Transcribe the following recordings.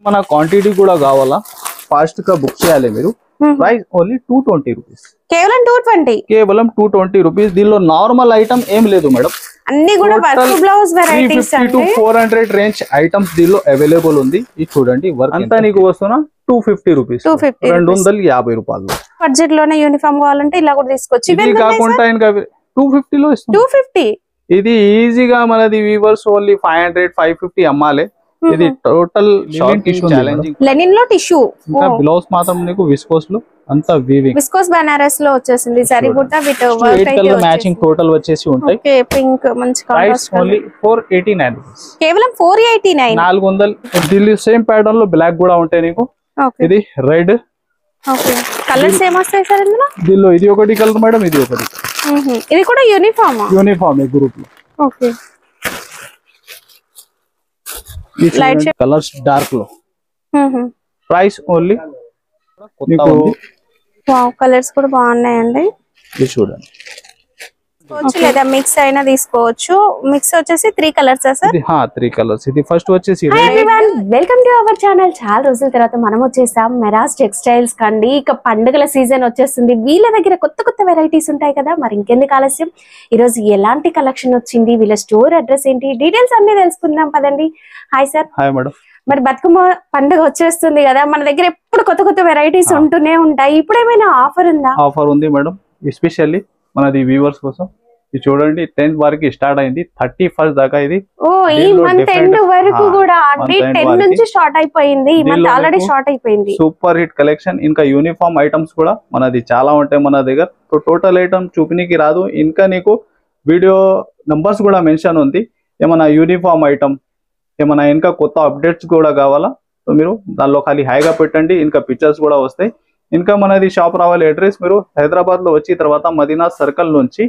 మన క్వాంటిటీ కూడా కావాలా ఫాస్ట్ గా బుక్ చేయాలి మీరు. Price only 220 rupees. కేవలం 220. కేవలం 220 రూపీస్. దీనిలో నార్మల్ ఐటమ్ ఏం లేదు మేడం, అన్ని కూడా work blouse varieties 350 to 400 range items దీనిలో అవైలబుల్ ఉంది. ఇది చూడండి వర్క్ అంతా నీకు వస్తున్నా 250 రూపీస్, 250 రూపాయలు. బడ్జెట్ లోనే యూనిఫామ్ కావాలంటే ఇలా కూడా తీసుకోవచ్చు. ఇది కాకుండా ఇంకా 250 లో ఇస్తాం. 250 ఇది ఈజీగా మనది వీవర్స్ ఓన్లీ 500 550 అమ్మాలి. ఇది టోటల్ ఛాలెంజింగ్ లెనిన్ లో టిష్యూ. ఇంకా బ్లౌజ్ మాత్రం నీకు విస్కోస్ లో అంతా వీవింగ్, విస్కోస్ బనారస్ లో వచ్చేసింది. సరీ బుట్ట విత్ వర్క్ అయితే మ్యాచింగ్ టోటల్ వచ్చేసి ఉంటాయి. ఓకే, పింక్ మంచి ప్రైస్ ఓన్లీ 489 రూపీస్. కేవలం 489. 400. ఢిల్లీ సేమ్ ప్యాటర్న్ లో బ్లాక్ కూడా ఉంటాయి నీకు. ఇది రెడ్. ఓకే, కలర్స్ ఏం వస్తాయి సార్ ఇందులో? దీనిలో ఇది ఒకటి కలర్ మేడం, ఇది ఒకటి. ఇది కూడా యూనిఫామ్ గ్రూప్ లో. ఓకే, లైట్ కలర్స్ డార్క్ లో. ప్రైస్ ఓన్లీ కలర్స్ కూడా బాగున్నాయండి. ఇది చూడండి, లేదా మిక్స్ అయినా తీసుకోవచ్చు. మిక్స్ వచ్చేసి 3 కలర్స్ సార్? 3 కలర్స్. ఇది ఫస్ట్ వచ్చేసి వెల్కమ్ టు అవర్ ఛానల్. చాలా రోజుల తర్వాత మనం వచ్చేసాం మెరాజ్ టెక్స్టైల్స్ కండి. ఇక పండుగల సీజన్ వచ్చేస్తుంది, వీళ్ళ దగ్గర కొత్త కొత్త వెరైటీస్ ఉంటాయి కదా. మరి ఇంకెందుకు ఆలస్యం, ఈ రోజు ఎలాంటి కలెక్షన్ వచ్చింది, వీళ్ళ స్టోర్ అడ్రస్ ఏంటి, డీటెయిల్స్ అన్ని తెలుసుకుందాం పదండి. Hi sir. Hi madam. మరి బతుకమ్మ పండుగ వచ్చేస్తుంది కదా, మన దగ్గర ఎప్పుడు కొత్త కొత్త వెరైటీస్ ఉంటూనే ఉంటాయి. ఇప్పుడు ఏమైనా ఆఫర్ ఉందా? ఆఫర్ ఉంది మేడం, ఎస్పెషల్లీ మనది వ్యూవర్స్ కోసం. ఇది చూడండి 10th వరకు స్టార్ట్ అయింది, 31st దాకా. ఇది ఈ మంత్ ఎండ్ వరకు కూడా 10 నుంచి స్టార్ట్ అయిపోయింది. ఈ మంత్ ఆల్రెడీ స్టార్ట్ అయిపోయింది. Super hit collection. ఇంకా యూనిఫామ్ ఐటమ్స్ కూడా మనది చాలా ఉంటాయి మన దగ్గర. టోటల్ ఐటమ్ చూపినికి రాదు, ఇంకా నీకు వీడియో నంబర్స్ కూడా మెన్షన్ ఉంది. ఏమైనా యూనిఫామ్ ఐటమ్ ఏమైనా ఇంకా కొత్త అప్డేట్స్ కూడా కావాలా, సో మీరు దానిలో ఖాళీ హాయిగా పెట్టండి, ఇంకా పిక్చర్స్ కూడా వస్తాయి. ఇంకా మనది షాప్ రావాలి అడ్రస్, మీరు హైదరాబాద్ లో వచ్చిన తర్వాత మదీనా సర్కిల్ నుంచి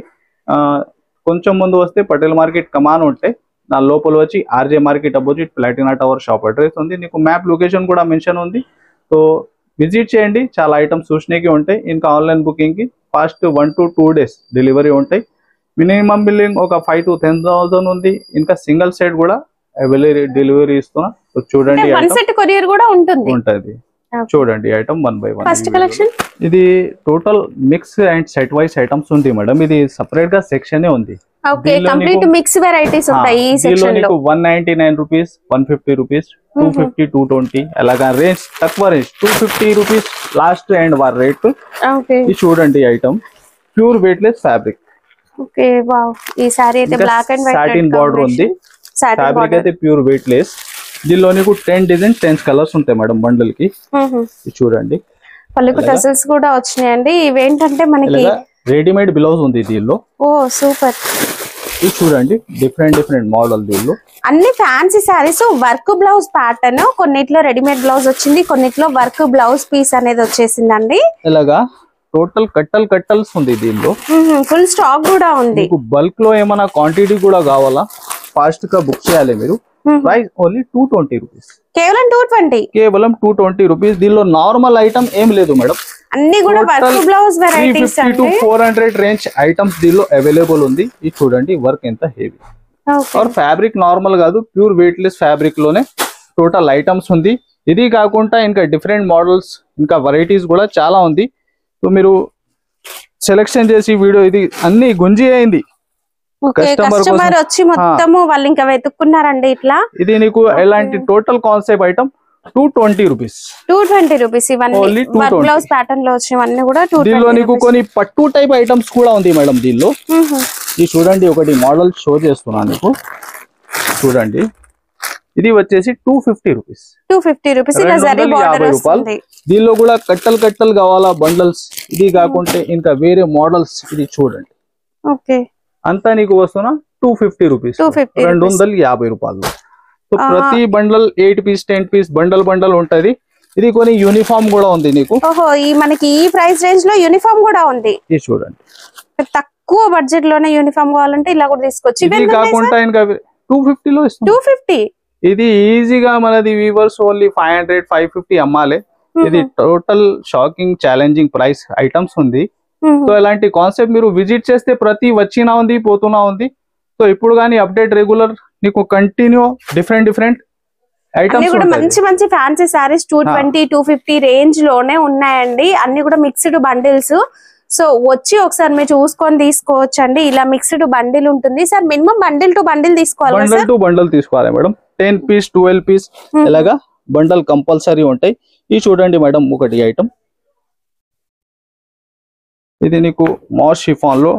కొంచెం ముందు వస్తే పటేల్ మార్కెట్ కమాన్ ఉంటే దాని లోపల వచ్చి RJ market opposite Platina tower shop address ఉంది. నీకు మ్యాప్ లొకేషన్ కూడా మెన్షన్ ఉంది, సో విజిట్ చేయండి. చాలా ఐటమ్స్ చూసినకి ఉంటాయి. ఇంకా ఆన్లైన్ బుకింగ్ కి ఫాస్ట్ 1 to 2 days డెలివరీ ఉంటాయి. మినిమం బిల్లింగ్ ఒక 5 to 10,000 ఉంది. ఇంకా సింగిల్ సెట్ కూడా డెలివరీ ఇస్తున్నా. సో చూడండి, కొరియర్ కూడా ఉంటుంది. చూడండి ఐటమ్ 1 by 1. ఫస్ట్ కలెక్షన్ ఇది total mix and set wise items ఉంది మేడం. ఇది సెపరేట్ గా సెక్షన్ ఉంది. ఓకే, కంప్లీట్ మిక్స్ వెరైటీస్ ఉంటాయి ఈ సెక్షన్ లో. 199 రూపీస్, 150 రూపీస్, 250, 220 అలాగా రేంజ్. తక్కువ రేంజ్ 250 రూపీస్ లాస్ట్ అండ్ వార్ రేట్. ఓకే, ఇది చూడండి item pure weightless fabric. Okay, wow. ఈ సారీ అయితే black and white satin border ఉంది. ఫ్యాబ్రిక్ అయితే ప్యూర్ వెయిట్లెస్. దీనిలో నీకు 10 డిజైన్ 10 కలర్స్ ఉంటాయి మేడం బండిల్ కి. చూడండి పళ్ళకు టసల్స్ కూడా వచ్చినాయండి. ఇవేంటంటే మనకి రెడీమేడ్ బ్లౌజ్ ఉంది దీనిలో. Oh super. ఇది చూడండి డిఫరెంట్ మోడల్. దీనిలో అన్ని fancy sarees work blouse pattern. కొన్నిట్లో రెడీమేడ్ బ్లౌజ్ వచ్చింది, కొన్నిట్లో వర్క్ బ్లౌజ్ పీస్ అనేది వచ్చేసిందండి. ఇలాగా టోటల్ కట్టల్స్ ఉంది దీనిలో. ఫుల్ స్టాక్ కూడా ఉంది. బల్క్ లో ఏమైనా క్వాంటిటీ కూడా కావాలా, ఫాస్ట్ గా బుక్ చేయాలి మీరు. Price only 220 rupees. కేవలం 220. కేవలం 220 రూపీస్. దీనిలో నార్మల్ ఐటమ్ ఏం లేదు మేడం, అన్ని కూడా work blouse varieties. 350 to 400 range items దీనిలో అవైలబుల్ ఉంది. ఇది చూడండి వర్క్ ఎంత హెవీ. और ఫ్యాబ్రిక్ నార్మల్ కాదు, ప్యూర్ వెయిట్లెస్ ఫ్యాబ్రిక్ లోనే టోటల్ ఐటమ్స్ ఉంది. ఇది కాకుండా ఇంకా డిఫరెంట్ మోడల్స్ ఇంకా వెరైటీస్ కూడా చాలా ఉంది. సో మీరు సెలెక్షన్ చేసి వీడియో ఇది అన్ని గుంజి అయింది. కస్టమర్ వచ్చి మొత్తము వాళ్ళు ఇంకా వెతుక్కున్నారండి ఇట్లా. ఇది నీకు ఎలాంటి total concept item 220 rupees. 220 rupees. ఇవన్నీ వర్క్ బ్లౌజ్ ప్యాటర్న్ లో వచ్చినవన్నీ కూడా 220. దీనిలో నీకు కొన్ని పట్టు టైప్ ఐటమ్స్ కూడా ఉంది మేడం దీనిలో. ఇది చూడండి ఒకటి మోడల్ షో చేస్తున్నాను నీకు. చూడండి ఇది వచ్చేసి 250 రూపీస్. 250 రూపీస్. ఇలా జరీ బోర్డర్ వస్తుంది. దీనిలో కూడా కట్టలు కావాలా బండల్స్. ఇది కాకుంటే ఇంకా వేరే మోడల్స్. ఇది చూడండి. ఓకే, అంతా నీకు వస్తున్నా 250 రూపీస్, 250 రూపాయలు. సో ప్రతి బండల్ 8 పీస్ 10 పీస్ బండల్ ఉంటది. ఇది కొన్ని యూనిఫామ్ కూడా ఉంది నీకు. ఓహో, ఈ మనకి ఈ ప్రైస్ రేంజ్ లో యూనిఫామ్ కూడా ఉంది. ఇది చూడండి తక్కువ బడ్జెట్ లోనే యూనిఫామ్ కావాలంటే ఇలా కూడా తీసుకోవచ్చు. ఇది కాకుండా ఇంకా 250 లో ఇస్తాం. 250. ఇది ఈజీగా మనది వీవర్స్ ఓన్లీ 500 550 అమ్మాలి. ఇది total shocking challenging price items ఉంది. సో ఇలాంటి కాన్సెప్ట్ మీరు విజిట్ చేస్తే ప్రతి వచ్చినా ఉంది పోతున్నా ఉంది. సో ఇప్పుడు కానీ అప్డేట్ రెగ్యులర్ నీకు కంటిన్యూ డిఫరెంట్ అన్ని కూడా మంచి మంచి ఫ్యాన్సీ సారీస్ 220 250 రేంజ్ లోనే ఉన్నాయండి. అన్ని కూడా మిక్స్డ్ బండిల్స్. సో వచ్చి ఒకసారి మీరు చూసుకొని తీసుకోవచ్చు అండి. ఇలా మిక్స్డ్ బండిల్ ఉంటుంది sir. Minimum bundle to bundle తీసుకోవాలి, బండిల్ టు బండిల్ తీసుకోవాలి మేడం. 10 పీస్ 12 పీస్ ఇలాగా బండల్ కంపల్సరీ ఉంటాయి. ఇది చూడండి మేడం, ఒకటి ఐటమ్ ఇది నీకు మాస్ షిఫాన్ లో,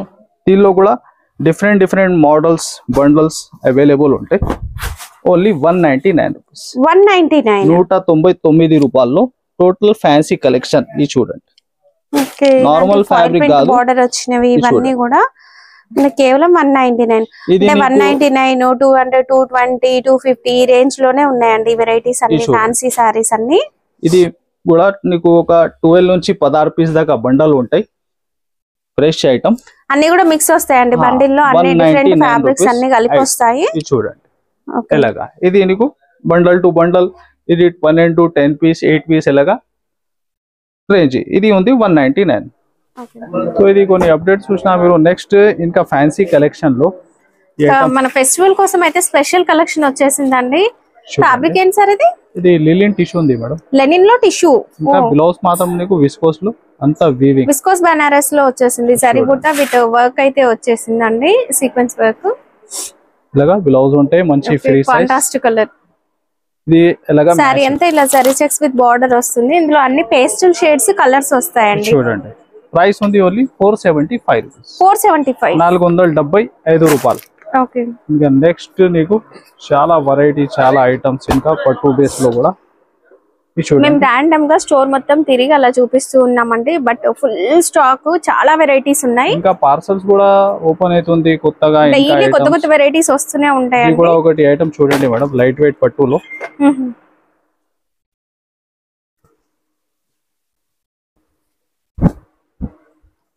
దీనిలో కూడా డిఫరెంట్ మోడల్స్ బండల్స్ అవైలబుల్ ఉంటాయి. Only 199 rupees. 199 రూపాయల్లో టోటల్ ఫ్యాన్సీ కలెక్షన్. ఇది చూడండి, నార్మల్ ఫ్యాబ్రిక్ కాదు, బోర్డర్ వచ్చినవి ఇవన్నీ కూడా కేవలం 199. 199 200 220 250 ఈ రేంజ్ లోనే ఉన్నాయండి వెరైటీస్ అన్ని ఫ్యాన్సీ సారీస్ అన్ని. ఇది కూడా నీకు ఒక 12 నుంచి 16 పీస్ దాకా బండల్ ఉంటాయి. ఫ్రెష్ ఐటమ్ అన్ని కూడా మిక్స్ వస్తాయండి బండిల్లో. అన్ని డిఫరెంట్ ఫ్యాబ్రిక్స్ అన్ని కలిపి వస్తాయి. ఇది చూడండి ఎలాగా. ఇది నీకు బండల్ టు బండల్, ఇది 12 to 10 పీస్ 8 పీస్ ఎలాగా రేంజ్. ఇది ఉంది 199. సో ఇది కొన్ని అప్డేట్స్ చూసినా మీరు. నెక్స్ట్ ఇంకా ఫ్యాన్సీ కలెక్షన్ లో మన ఫెస్టివల్ కోసం అయితే స్పెషల్ కలెక్షన్ వచ్చేసిందండి. ఫ్యాబ్రిక్ ఏంటి సార్ ఇది? ఇది లిలిన్ టిష్యూ ఉంది మేడం. లెనిన్ లో టిష్యూ. ఇంకా బ్లౌజ్ మాత్రం నీకు విస్కోస్ లో, అంతా వీవింగ్ విస్కోస్ బనారస్ లో వచ్చేసింది. సరీ బుట్ట విత్ వర్క్ అయితే వచ్చేసిందండి, సీక్వెన్స్ వర్క్. ఇలాగా బ్లౌజ్ ఉంటాయి, మంచి ఫ్రీ సైజ్, ఫాంటాస్టిక్ కలర్. ఇది ఎలాగా సారీ అంతా ఇలా జరీ చెక్స్ విత్ బార్డర్ వస్తుంది. ఇందులో అన్ని పేస్టల్ షేడ్స్ కలర్స్ వస్తాయండి. చూడండి ప్రైస్ ఉంది ఓన్లీ 475 రూపీస్. 475, 475 రూపాయలు. ఓకే. ఇంకా నెక్స్ట్ నీకు చాలా వెరైటీ, చాలా ఐటమ్స్ ఇంకా పట్టు బేస్ లో కూడా. మేము ర్యాండమ్ గా స్టోర్ మొత్తం తిరిగి అలా చూపిస్తూ ఉన్నామండి. బట్ ఫుల్ స్టాక్, చాలా వెరైటీస్ ఉన్నాయి. ఇంకా పార్సల్స్ కూడా ఓపెన్ అవుతుంది కొత్తగా. డైలీ కొత్త వెరైటీస్ వస్తూనే ఉంటాయి. ఇది కూడా ఒకటి ఐటమ్ చూడండి మేడం, లైట్ వెయిట్ పట్టులో.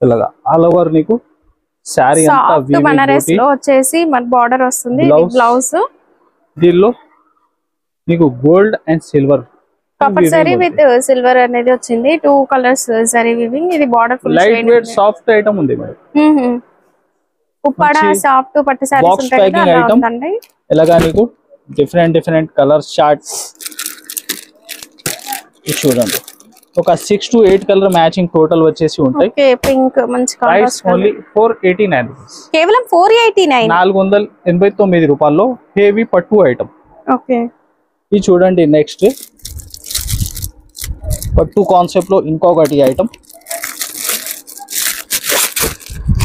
ఇలాగా ఆల్ ఓవర్ నీకు సారీ అంతా బనారస్ లో వచ్చేసి మన బార్డర్ వస్తుంది. బ్లౌజ్ దీనిలో నీకు gold and silver copper zari with silver అనేది వచ్చింది. 2 కలర్స్ జరీ వీవింగ్. ఇది border full light weight soft item ఉంది మేడం. ఉప్పాడ సాఫ్ట్ పట్టు సారీస్ ఉంటాయి కదా, అలా ఉందండి. ఇలాగా నీకు డిఫరెంట్ కలర్స్ చార్ట్స్. చూడండి ఒక 6 to 8 కలర్ మ్యాచింగ్ టోటల్ వచ్చేసి ఉంటాయి. ఓకే, పింక్ మంచి ప్రైస్ ఓన్లీ 489 రూపీస్. కేవలం 489, 489 రూపాయల్లో హెవీ పట్టు ఐటమ్. ఓకే. ఇది చూడండి నెక్స్ట్ పట్టు కాన్సెప్ట్ లో ఇంకొకటి ఐటమ్.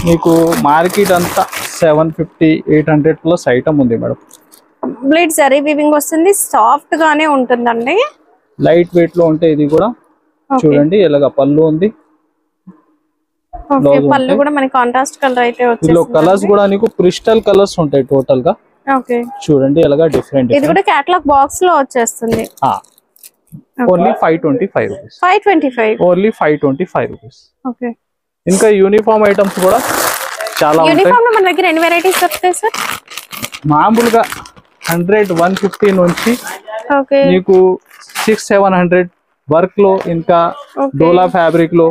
మీకు మార్కెట్ అంతా 750 800 ప్లస్ ఐటమ్ ఉంది మేడం. కంప్లీట్ జరీ వీవింగ్ వస్తుంది, సాఫ్ట్ గానే ఉంటుందండి. లైట్ వెయిట్ లో ఉంటే ఇది కూడా చూడండి ఎలాగా పళ్ళు ఉంది. పళ్ళు కూడా మనకి కాంట్రాస్ట్ కలర్ అయితే వచ్చింది. ఇందులో కలర్స్ కూడా నీకు క్రిస్టల్ కలర్స్ ఉంటాయి టోటల్ గా. ఓకే, చూడండి ఎలాగా డిఫరెంట్. ఇది కూడా కేటలాగ్ బాక్స్ లో వచ్చేస్తుంది. Only 525 rupees. 525, only 525 rupees. Okay. ఇంకా యూనిఫామ్ ఐటమ్స్ కూడా చాలా ఉంటాయి. యూనిఫామ్ లో మన దగ్గర ఎన్ని వెరైటీస్ దొరుకుతాయి సార్? మామూలుగా 100 150 నుంచి ఓకే నీకు 600-700 వర్క్ లో, ఇంకా డోలా ఫ్యాబ్రిక్ లో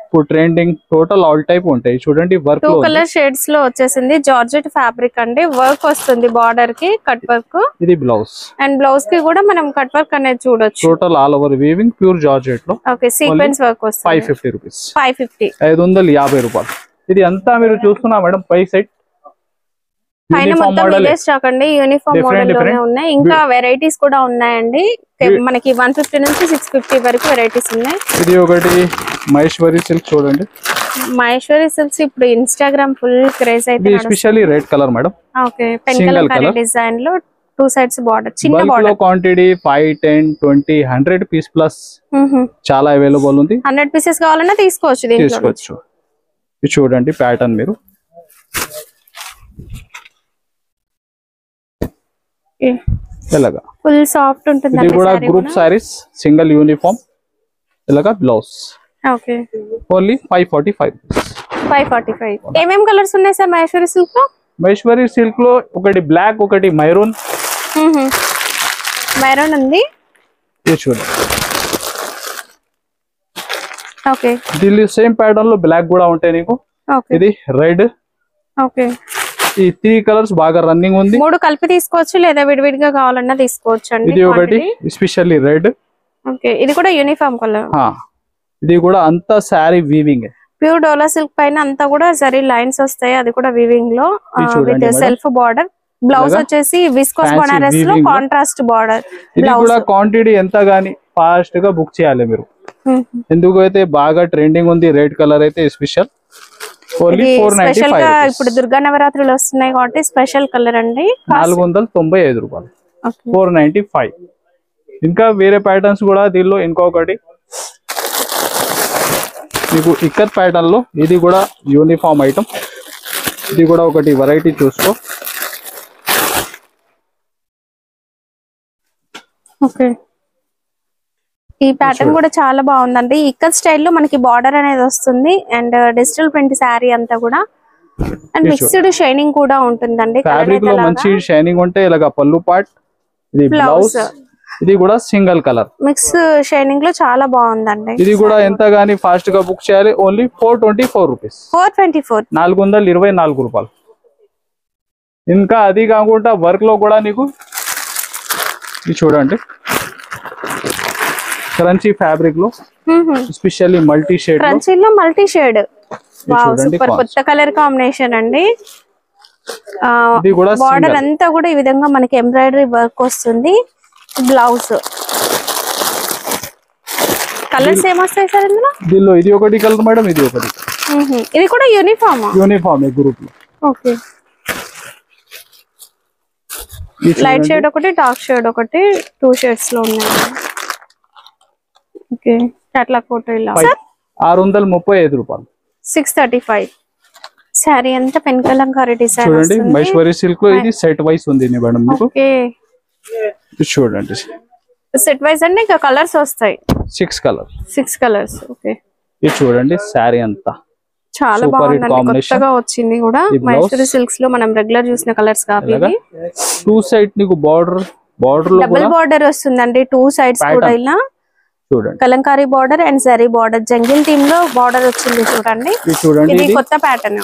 ఇప్పుడు ట్రెండింగ్ టోటల్ ఆల్ టైప్ ఉంటాయి. చూడండి వర్క్ 2 కలర్ షేడ్స్ లో వచ్చేసింది. జార్జెట్ ఫ్యాబ్రిక్ అండి, వర్క్ వస్తుంది బార్డర్ కి, కట్ వర్క్. ఇది బ్లౌజ్, అండ్ బ్లౌజ్ కి కూడా మనం కట్ వర్క్ అనేది చూడొచ్చు. Total all over weaving pure georgette లో. ఓకే, సీక్వెన్స్ వర్క్ వస్తుంది. 550 రూపీస్. 550 రూపాయలు. ఇది అంతా మీరు చూస్తున్నా మేడం పై సైడ్ పైన మొత్తం ఇదే స్టాక్ అండి. యూనిఫామ్ మోడల్ లోనే ఉన్నాయి. ఇంకా వెరైటీస్ కూడా ఉన్నాయండి. మనకి 150 నుంచి 650 వరకు వెరైటీస్ ఉన్నాయి. ఇది ఒకటి మహేశ్వరి సిల్క్ చూడండి. మహేశ్వరి సిల్క్స్ ఇప్పుడు ఇన్స్టాగ్రామ్ ఫుల్ క్రేజ్ అయితే. Especially red colour madam. Okay, pen colour design లో 2 సైడ్స్ బార్డర్, చిన్న బార్డర్. క్వాంటిటీ 5 10 20 100 పీస్ ప్లస్ చాలా అవైలబుల్ ఉంది. 100 పీసెస్ కావాలన్నా తీసుకోవచ్చు దీంట్లో. ఇది చూడండి ప్యాటర్న్ మీరు. ఇలాగా ఫుల్ సాఫ్ట్ ఉంటుంది. ఇది కూడా గ్రూప్ సారీస్, సింగిల్ యూనిఫామ్. ఇలాగా బ్లౌజ్. Okay, only 545. 545. ఏమేం కలర్స్ ఉన్నాయి సార్ మహేశ్వరి సిల్క్ లో? మహేశ్వరి సిల్క్ లో ఒకటి బ్లాక్, ఒకటి మెరూన్. మెరూన్ ఉంది. ఇది చూడండి. ఓకే, దీనిలో సేమ్ ప్యాటర్న్ లో బ్లాక్ కూడా ఉంటాయి నీకు. ఇది రెడ్. ఓకే, ఈ 3 కలర్స్ బాగా రన్నింగ్ ఉంది. 3 కలిపి తీసుకోవచ్చు లేదా విడివిడిగా కావాలన్నా తీసుకోవచ్చు అండి. ఇది ఒకటి ఎస్పెషల్లీ రెడ్. ఓకే, ఇది కూడా యూనిఫామ్ కలర్. ఇది కూడా అంతా సారీ వీవింగ్. ప్యూర్ డోలా సిల్క్ పైన అంతా కూడా సరీ లైన్స్ వస్తాయి. అది కూడా వీవింగ్ లో విత్ సెల్ఫ్ బార్డర్. బ్లౌజ్ వచ్చేసి విస్కోస్ బనారస్ లో కాంట్రాస్ట్ బార్డర్. ఇది కూడా క్వాంటిటీ ఎంత గానీ ఫాస్ట్ గా బుక్ చేయాలి మీరు. ఎందుకైతే బాగా ట్రెండింగ్ ఉంది. రెడ్ కలర్ అయితే స్పెషల్. స్పెషల్ గా ఇప్పుడు దుర్గా నవరాత్రులు వస్తున్నాయి కాబట్టి స్పెషల్ కలర్ అండి. 495 రూపాయలు. 495. ఇంకా వేరే ప్యాటర్న్స్ కూడా దీనిలో ఇంకొకటి మీకు ఇక్కత్ ప్యాటర్న్ లో ఇది కూడా యూనిఫామ్ ఐటమ్. ఇది కూడా ఒకటి వెరైటీ చూసుకో. ఓకే, ఈ ప్యాటర్న్ కూడా చాలా బాగుందండి. ఇక్కత్ స్టైల్లో మనకి బార్డర్ అనేది వస్తుంది అండ్ డిజిటల్ ప్రింట్ శారీ అంతా కూడా అండ్ మిక్స్డ్ షైనింగ్ కూడా ఉంటుందండి. ఫ్యాబ్రిక్ లో మంచి షైనింగ్ ఉంటే ఇలాగా పల్లు పార్ట్. ఇది బ్లౌజ్. ఇది కూడా సింగిల్ కలర్ మిక్స్ షైనింగ్ లో చాలా బాగుందండి. ఇది కూడా ఎంత గానీ ఫాస్ట్ గా బుక్ చేయాలి. Only 424 rupees. 424 రూపాయలు. ఇంకా అది కాకుండా వర్క్ లో కూడా నీకు ఇది చూడండి క్రంచీ ఫ్యాబ్రిక్ లో స్పెషల్లీ మల్టీ షేడ్. క్రంచీలో మల్టీ షేడ్. సూపర్ కొత్త కలర్ కాంబినేషన్ అండి. బార్డర్ అంతా కూడా ఈ విధంగా మనకి ఎంబ్రాయిడరీ వర్క్ వస్తుంది. బ్లౌజ్ కలర్స్ ఏమొస్తాయి సార్ ఇందులో? దీనిలో ఇది ఒకటి కలర్ మేడం, ఇది ఒకటి. ఇది కూడా యూనిఫామ్ గ్రూప్ లో. ఓకే, లైట్ షేడ్ ఒకటి డార్క్ షేడ్ ఒకటి 2 షేడ్స్ లో ఉన్నాయి. ఓకే, అట్లా ఫోటో ఇలా 635 రూపాయలు. 635. సారీ అంతా పెన్ కలంకారీ డిజైన్ చూడండి. మైశ్వరి సిల్క్ లో ఇది సెట్ వైస్ ఉంది మేడం మీకు. ఓకే, చూడండి సెట్ వైస్ అంటే ఇంకా కలర్స్ వస్తాయి. 6 కలర్స్. ఓకే, ఇది చూడండి సారీ అంతా చాలా బాగుందండి. కొత్తగా వచ్చింది కూడా మైసూరి సిల్క్స్ లో మనం రెగ్యులర్ చూసిన కలర్స్ కాబట్టి. 2 సైడ్ నీకు బార్డర్ లో డబుల్ బార్డర్ వస్తుందండి. 2 సైడ్స్ కూడా ఇలా చూడండి Kalamkari border and zari border. Jungle theme లో బార్డర్ వచ్చింది చూడండి. ఇది కొత్త pattern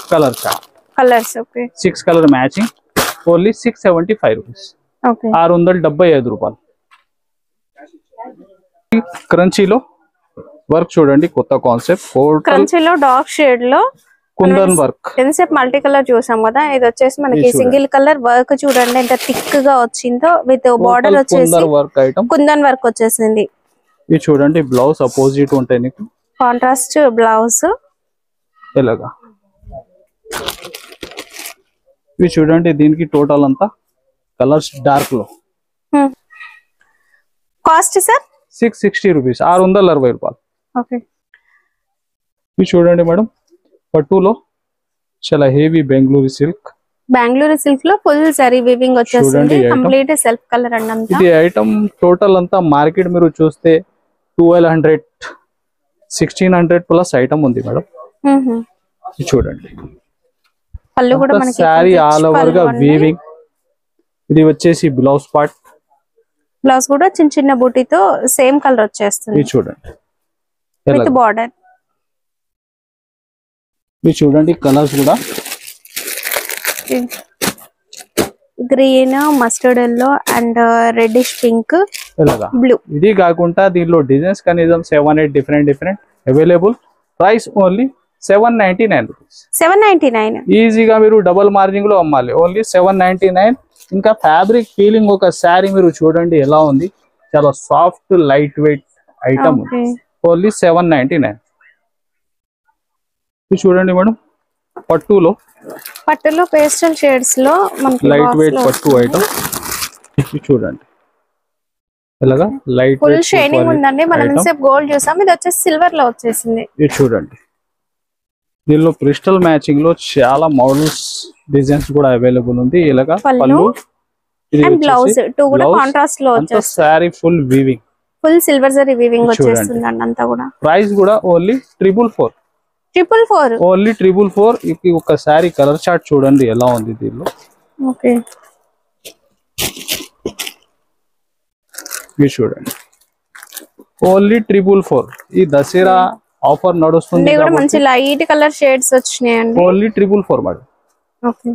colours. Okay, 6 colour matching. Only 675 rupees. 675 రూపాయలు. క్రంచీలో వర్క్ చూడండి కొత్త కాన్సెప్ట్. క్రంచీలో డార్క్ షేడ్ లో కుందన్ వర్క్. ఎంతసేపు మల్టీ కలర్ చూసాం కదా, ఇది వచ్చేసి మనకి సింగిల్ కలర్ వర్క్ చూడండి ఎంత థిక్ గా వచ్చిందో. విత్ బార్డర్ వచ్చేసి కుందన్ వర్క్ వచ్చేసింది. ఇది చూడండి బ్లౌజ్ అపోజిట్ ఉంటాయి నీకు కాంట్రాస్ట్ బ్లౌజ్ ఇలాగా. ఇది చూడండి దీనికి టోటల్ అంతా కలర్స్ డార్క్ లో. Cost sir 660 rupees. 660 రూపాయలు. ఓకే, ఇది చూడండి మేడం పట్టులో చాలా హెవీ బెంగళూరు సిల్క్ లో ఫుల్ జరీ వీవింగ్ వచ్చేసింది. కంప్లీట్ సెల్ఫ్ కలర్ అండి. ఇది ఐటమ్ టోటల్ అంతా మార్కెట్ మీరు చూస్తే 1200 1600 ప్లస్ ఐటమ్ ఉంది మేడం. చూడండి పళ్ళు కూడా మనకి సారీ ఆల్ ఓవర్ గా వీవింగ్. ఇది వచ్చేసి బ్లౌజ్ పార్ట్. బ్లౌజ్ కూడా చిన్న చిన్న బూటీతో సేమ్ కలర్ వచ్చేస్తుంది. ఇది చూడండి విత్ బార్డర్. ఇది చూడండి కలర్స్ కూడా green, mustard yellow and reddish pink, blue. ఇది కాకుండా దీనిలో డిజైన్స్ కనీసం 7-8 different available. Price only 799 rupees. 799. ఈజీగా మీరు డబుల్ మార్జింగ్ లో అమ్మాలి. ఓన్లీ 799. ఇంకా ఫ్యాబ్రిక్ ఫీలింగ్ ఒక శారీ మీరు చూడండి ఎలా ఉంది. చాలా soft light weight item. Only 799. ఇది చూడండి మేడం పట్టులో పేస్టల్ షేడ్స్ లో మనకి లైట్ వెయిట్ పట్టు ఐటమ్. ఇది చూడండి ఇలాగా లైట్ ఫుల్ షైనింగ్ ఉందండి. మనం ఇన్సేపు గోల్డ్ చూసాం, ఇది వచ్చేసి సిల్వర్ లో వచ్చేసింది. ఇది చూడండి దీనిలో క్రిస్టల్ మ్యాచింగ్ లో చాలా మోడల్స్ డిజైన్స్ కూడా అవైలబుల్ ఉంది. ఇలాగా పళ్ళు అండ్ బ్లౌజ్ 2 కూడా కాంట్రాస్ట్ లో వచ్చేస్తుంది. Sorry full weaving, full silver zari weaving వచ్చేస్తుంది అండి అంతా కూడా. ప్రైస్ కూడా ఓన్లీ 444. ఓన్లీ 444. ఒక సారీ కలర్ చార్ట్ చూడండి ఎలా ఉంది దీనిలో. ఓకే, ఇది చూడండి ఓన్లీ 444. ఈ దసరా ఆఫర్ నడుస్తుంది. మంచి లైట్ కలర్ షేడ్స్ వచ్చినాయండి. Only 444 madam. Okay,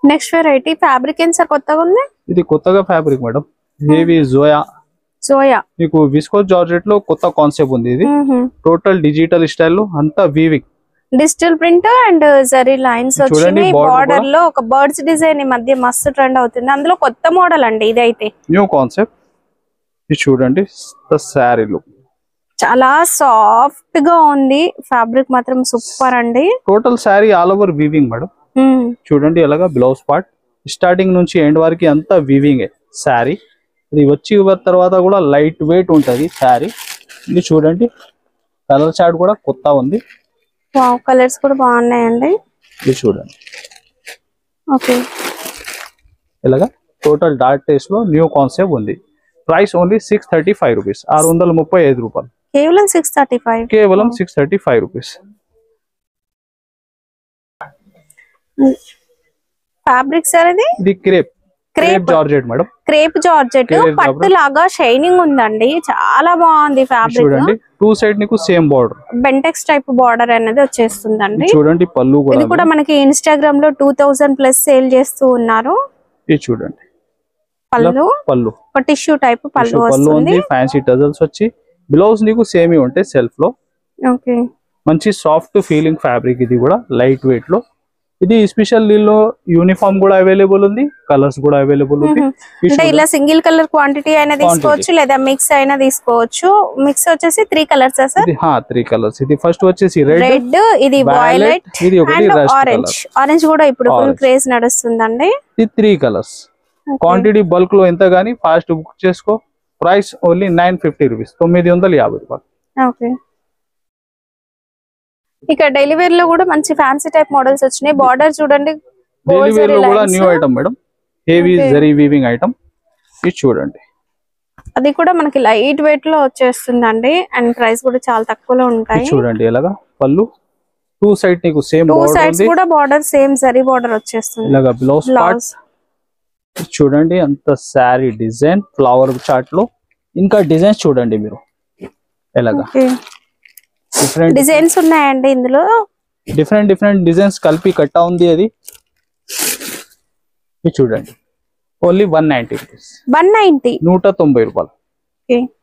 next variety fabric ఏం సార్ కొత్తగా ఉంది? ఇది కొత్తగా ఫ్యాబ్రిక్ మేడం, హెవీ జోయా. జోయా మీకు విస్కోస్ జార్జెట్ లో కొత్త కాన్సెప్ట్ ఉంది. ఇది టోటల్ డిజిటల్ స్టైల్ లో అంతా weaving, digital print and zari lines వచ్చినాయి. బార్డర్ లో ఒక బర్డ్స్ డిజైన్ ఈ మధ్య మస్తు ట్రెండ్ అవుతుంది. అందులో కొత్త మోడల్ అండి ఇదైతే, న్యూ కాన్సెప్ట్. ఇది చూడండి శారీ లుక్, చాలా సాఫ్ట్ గా ఉంది. ఫ్యాబ్రిక్ మాత్రం సూపర్ అండి. Total sari all over weaving madam. చూడండి ఎలాగా బ్లౌజ్ పార్ట్ స్టార్టింగ్ నుంచి ఎండ్ వరకు అంతా వీవింగ్ శారీ. ఇది వచ్చి తర్వాత కూడా లైట్ వెయిట్ ఉంటది శారీ. ఇది చూడండి కలర్ చార్ట్ కూడా కొత్త ఉంది. వావ్, కలర్స్ కూడా బాగున్నాయండి. ఇది చూడండి ఓకే, ఇలాగా టోటల్ డార్క్ టేస్ట్ లో న్యూ కాన్సెప్ట్ ఉంది. ప్రైస్ ఓన్లీ 635 రూపీస్, 635 రూపాయలు. కేవలం 635, కేవలం 635 రూపీస్. ఫ్యాబ్రిక్ సార్ ఇది crepe georgette madam. Crepe georgette పట్టు లాగా షైనింగ్ ఉందండి, చాలా బాగుంది ఫ్యాబ్రిక్. చూడండి టూ సైడ్ నీకు same border, Bentex type border అనేది వచ్చేస్తుందండి. చూడండి పళ్ళు కూడా, ఇది కూడా మనకి ఇన్స్టాగ్రామ్ లో 2000+ సేల్ చేస్తూ ఉన్నారు. ఇది చూడండి పళ్ళు టిష్యూ టైప్ పళ్ళు వస్తుంది. ఫ్యాన్సీ టజల్స్ వచ్చి బ్లౌజ్ నీకు సేమ్ ఉంటాయి సెల్ఫ్ లో. ఓకే, మంచి సాఫ్ట్ ఫీలింగ్ ఫ్యాబ్రిక్. ఇది కూడా లైట్ వెయిట్ లో. ఇది స్పెషల్ దీనిలో యూనిఫామ్ కూడా అవైలబుల్ ఉంది, కలర్స్ కూడా అవైలబుల్ ఉంది. అంటే ఇలా సింగిల్ కలర్ క్వాంటిటీ అయినా తీసుకోవచ్చు, లేదా మిక్స్ అయినా తీసుకోవచ్చు. మిక్స్ వచ్చేసి 3 కలర్స్ సార్? 3 కలర్స్. ఇది ఫస్ట్ వచ్చేసి రెడ్, ఇది వైలెట్, ఇది ఒకటి ఆరెంజ్. ఆరెంజ్ కూడా ఇప్పుడు ఫుల్ క్రేజ్ నడుస్తుందండి. ఇది 3 కలర్స్. క్వాంటిటీ బల్క్ లో ఎంత గానీ ఫాస్ట్ బుక్ చేసుకో. ప్రైస్ ఓన్లీ 950 రూపీస్, 950 రూపాయలు. ఓకే, ఇక డైలీ వేర్ లో కూడా మంచి ఫ్యాన్సీ టైప్ మోడల్స్ వచ్చినాయి. బార్డర్ చూడండి, డైలీ వేర్ లో కూడా new item madam, heavy zari weaving item. ఇది చూడండి, అది కూడా మనకి లైట్ వెయిట్ లో వచ్చేస్తుందండి. అండ్ ప్రైస్ కూడా చాలా తక్కువలో ఉంటాయి. చూడండి ఎలాగా పళ్ళు టూ సైడ్ నీకు సేమ్ టూ సైడ్స్ కూడా బార్డర్ సేమ్ జరీ బార్డర్ వచ్చేస్తుంది. ఇలాగా బ్లౌజ్ పార్ట్ చూడండి, అంత శారీ డిజైన్ ఫ్లవర్ చార్ట్ లో. ఇంకా డిజైన్స్ చూడండి మీరు ఎలాగా డిఫరెంట్ డిజైన్స్ ఉన్నాయండి ఇందులో. డిఫరెంట్ డిజైన్స్ కలిపి కట్టా ఉంది అది. ఇది చూడండి ఓన్లీ 190 రూపీస్, 190 రూపాయలు.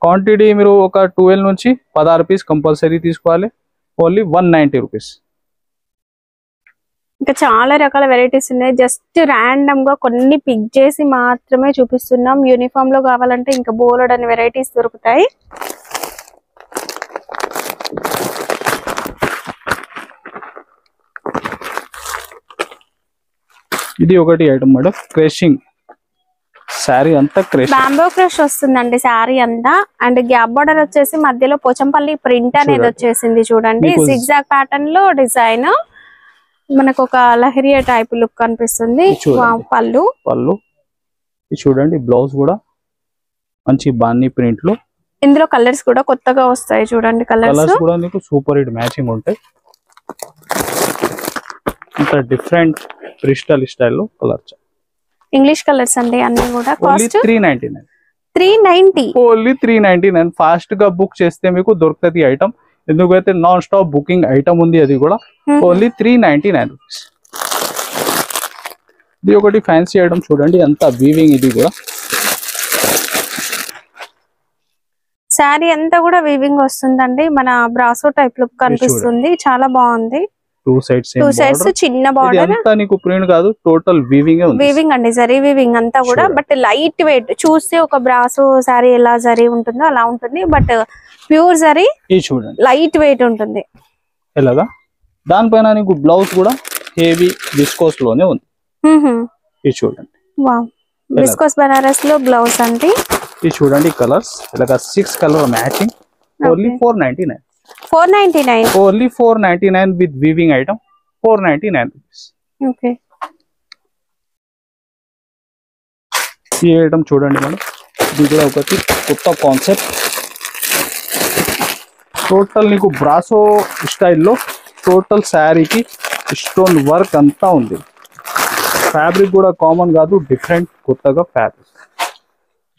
క్వాంటిటీ మీరు ఒక 12 నుంచి 16 పీస్ కంపల్సరీ తీసుకోవాలి. Only 190 rupees. ఇంకా చాలా రకాల వెరైటీస్ ఉన్నాయి. జస్ట్ ర్యాండమ్ గా కొన్ని పిక్ చేసి మాత్రమే చూపిస్తున్నాం. యూనిఫామ్ లో కావాలంటే ఇంకా బోలెడ్ అని వెరైటీస్ దొరుకుతాయి. ఇది ఒకటి ఐటమ్ మేడం, క్రషింగ్ శారీ అంతా క్రష్, బాంబో క్రష్ వస్తుందండి శారీ అంతా. అండ్ గ్యాప్ బార్డర్ వచ్చేసి మధ్యలో పోచంపల్లి ప్రింట్ అనేది వచ్చేసింది. చూడండి సిగ్జాగ్ ప్యాటర్న్ లో డిజైన్, మనకు ఒక లహరియా టైప్ లుక్ కనిపిస్తుంది. పళ్ళు చూడండి, బ్లౌజ్ కూడా మంచి బాన్ని ప్రింట్ లో. ఇందులో కలర్స్ కూడా కొత్తగా వస్తాయి. చూడండి కలర్స్ కూడా నీకు సూపర్ హిట్ మ్యాచింగ్ ఉంటాయి. ఇంకా డిఫరెంట్ క్రిస్టల్ స్టైల్లో కలర్స్, ఇంగ్లీష్ కలర్స్ అండి అన్ని కూడా. Cost 390, only 399. ఫాస్ట్ గా బుక్ చేస్తే మీకు దొరుకుతుంది ఐటమ్. ఎందుకైతే నాన్ స్టాప్ బుకింగ్ ఐటమ్ ఉంది. అది కూడా ఓన్లీ 399 రూపీస్. ఇది ఒకటి ఫ్యాన్సీ ఐటమ్ చూడండి, అంతా వీవింగ్. ఇది కూడా శారీ అంతా కూడా వీవింగ్ వస్తుందండి. మన బ్రాసో టైప్ లుక్ కనిపిస్తుంది, చాలా బాగుంది. టూ సైడ్స్ చిన్న బార్డర్, నీకు ప్రింట్ కాదు, టోటల్ వీవింగ్ అండి, జరీ వీవింగ్ అంతా కూడా. బట్ లైట్ వెయిట్, చూస్తే ఒక బ్రాసో శారీ ఎలా జరీ ఉంటుందో అలా ఉంటుంది. బట్ ప్యూర్ జరీ, చూడండి లైట్ వెయిట్ ఉంటుంది. ఎలాగా దానిపైన నీకు బ్లౌజ్ కూడా హెవీ విస్కోస్ లోనే ఉంది. ఇది చూడండి, విస్కోస్ బనారస్ లో బ్లౌజ్ అండి. ఇది చూడండి కలర్స్ ఇలాగా 6 colour matching. Only 499, only 499 with weaving item. 499 rupees. Okay, ఈ ఐటమ్ చూడండి మేడం, ఇది కూడా ఒకటి కొత్త కాన్సెప్ట్. టోటల్ నీకు బ్రాసో స్టైల్లో టోటల్ శారీకి స్టోన్ వర్క్ అంతా ఉంది. ఫ్యాబ్రిక్ కూడా కామన్ కాదు, డిఫరెంట్ కొత్తగా ఫ్యాబ్రిక్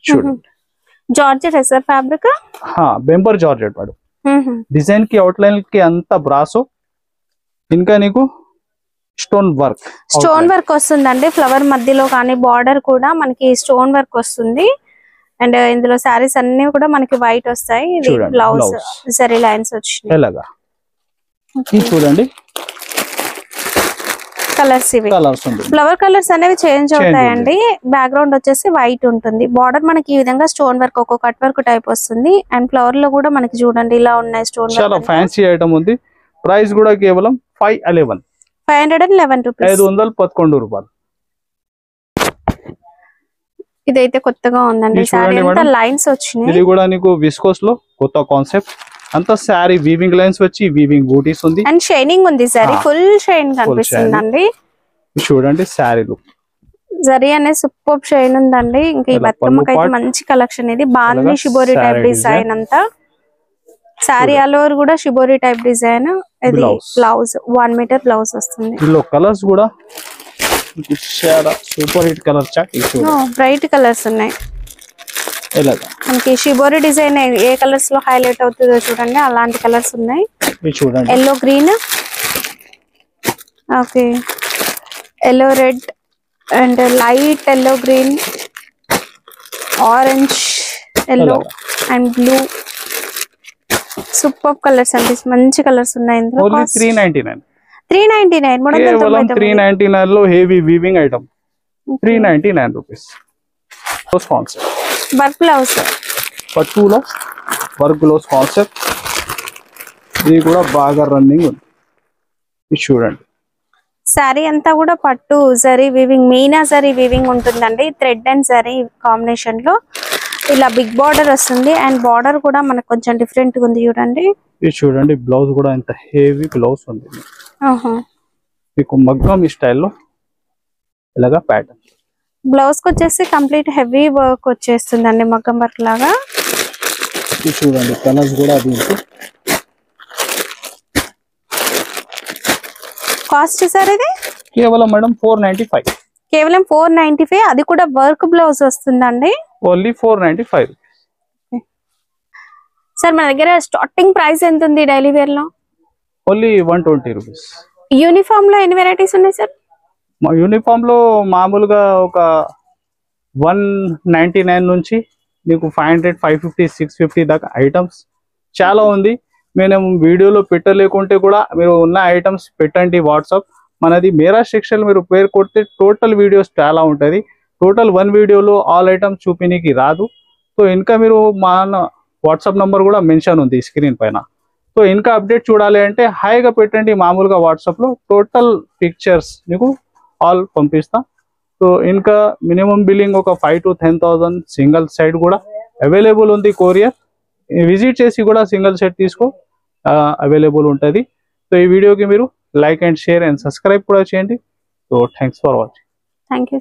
చూడండి. Georgette sir fabric, బెంబర్ georgette madam. Design కి అవుట్లైన్ కి అంతా బ్రాసో. ఇంకా నీకు స్టోన్ వర్క్ వస్తుందండి. ఫ్లవర్ మధ్యలో కానీ బార్డర్ కూడా మనకి స్టోన్ వర్క్ వస్తుంది. అండ్ ఇందులో సారీస్ అన్ని కూడా మనకి వైట్ వస్తాయి. ఇది బ్లౌజ్ జరీ లైన్స్ వచ్చినాయి. ఎలాగా చూడండి కలర్స్ ఇవి. ఫ్లవర్ కలర్స్ అనేవి చేంజ్ అవుతాయండి. బ్యాక్గ్రౌండ్ వచ్చేసి వైట్ ఉంటుంది. బార్డర్ మనకి ఈ విధంగా స్టోన్ వర్క్ ఒక కట్ వర్క్ టైప్ వస్తుంది. అండ్ ఫ్లవర్ లో కూడా మనకి చూడండి ఇలా ఉన్నాయి స్టోన్ వర్క్. చాలా ఫ్యాన్సీ ఐటమ్ ఉంది. ప్రైస్ కూడా కేవలం 511 రూపీస్. 511 రూపాయలు. ఇదైతే కొత్తగా ఉందండి. సారీ అంతా లైన్స్ వచ్చినాయి. ఇది కూడా నీకు విస్కోస్ లో కొత్త కాన్సెప్ట్. అంతా సారీ వీవింగ్ లైన్స్ వచ్చి వీవింగ్ బూటీస్ ఉంది. అండ్ షైనింగ్ ఉంది. సారీ ఫుల్ షైన్ కనిపిస్తుందండి. చూడండి సారీ లుక్. జరీ అనే సూపర్ షైన్ ఉందండి. ఇంకా ఈ బతుకమ్మకైతే మంచి కలెక్షన్. ఇది బాందీ షిబోరి టైప్ డిజైన్ అంతా. సారీ ఆల్ ఓవర్ కూడా షిబోరి టైప్ డిజైన్. ఇది బ్లౌజ్ 1 మీటర్ బ్లౌజ్ వస్తుంది. ఇందులో కలర్స్ కూడా super hit colour chart. Bright colours ఉన్నాయి. మనకి షిబోరి డిజైన్ ఏ కలర్స్ లో హైలైట్ అవుతుందో చూడండి. అలాంటి కలర్స్ ఉన్నాయి. చూడండి yellow green, okay yellow red and light yellow green, orange yellow and blue. Super colours అండి. మంచి కలర్స్ ఉన్నాయి. ఇందులో 399 లో heavy weaving item. 399 rupees. Work blouse పట్టులో వర్క్ బ్లౌజ్ కాన్సెప్ట్. ఇది కూడా బాగా రన్నింగ్ ఉంది. ఇది చూడండి సారీ అంతా కూడా పట్టు జరీ వీవింగ్, మీనా జరీ వీవింగ్ ఉంటుందండి. థ్రెడ్ అండ్ జరీ కాంబినేషన్ లో ఇలా బిగ్ బార్డర్ వస్తుంది. అండ్ బార్డర్ కూడా మనకు కొంచెం డిఫరెంట్ గా ఉంది చూడండి. ఇది చూడండి బ్లౌజ్ కూడా ఎంత హెవీ బ్లౌజ్ ఉంది. మీకు మగ్గం ఈ స్టైల్లో ఇలాగా ప్యాటర్న్. బ్లౌజ్ కి వచ్చేసి కంప్లీట్ హెవీ వర్క్ వచ్చేస్తుందండి, మగ్గం వర్క్ లాగా. ఇది చూడండి కలర్స్ కూడా దీనికి. కాస్ట్ సార్ ఇది కేవలం మేడం 495. కేవలం 495. అది కూడా వర్క్ బ్లౌజ్ వస్తుందండి. ఓన్లీ 495. సార్ మన దగ్గర స్టార్టింగ్ ప్రైస్ ఎంత ఉంది డైలీ వేర్ లో? Only 120 rupees. యూనిఫామ్ లో ఎన్ని వెరైటీస్ ఉన్నాయి సార్? మా యూనిఫామ్ లో మామూలుగా ఒక 199 నుంచి మీకు 500, 550, 650 దాకా ఐటమ్స్ చాలా ఉంది. మేము వీడియోలో పెట్టలేకుంటే కూడా మీరు ఉన్న ఐటమ్స్ పెట్టండి. వాట్సాప్ మనది మేరా సెక్షన్ మీరు పేరు కొడితే టోటల్ వీడియోస్ చాలా ఉంటుంది. టోటల్ 1 వీడియోలో ఆల్ ఐటమ్స్ చూపినికి రాదు. సో ఇంకా మీరు మన వాట్సాప్ నంబర్ కూడా మెన్షన్ ఉంది స్క్రీన్ పైన. సో ఇంకా అప్డేట్ చూడాలి అంటే హాయిగా పెట్టండి మామూలుగా వాట్సాప్లో. టోటల్ పిక్చర్స్ మీకు ఆల్ పంపిస్తా. సో ఇంకా మినిమం బిల్లింగ్ ఒక 5,000 to 10,000 సింగిల్ సైడ్ కూడా అవైలబుల్ ఉంది. కొరియర్ విజిట్ చేసి కూడా సింగిల్ సెట్ తీసుకో అవైలబుల్ ఉంటుంది. సో ఈ వీడియోకి మీరు like and share and subscribe కూడా చేయండి. So thanks for watching. Thank you.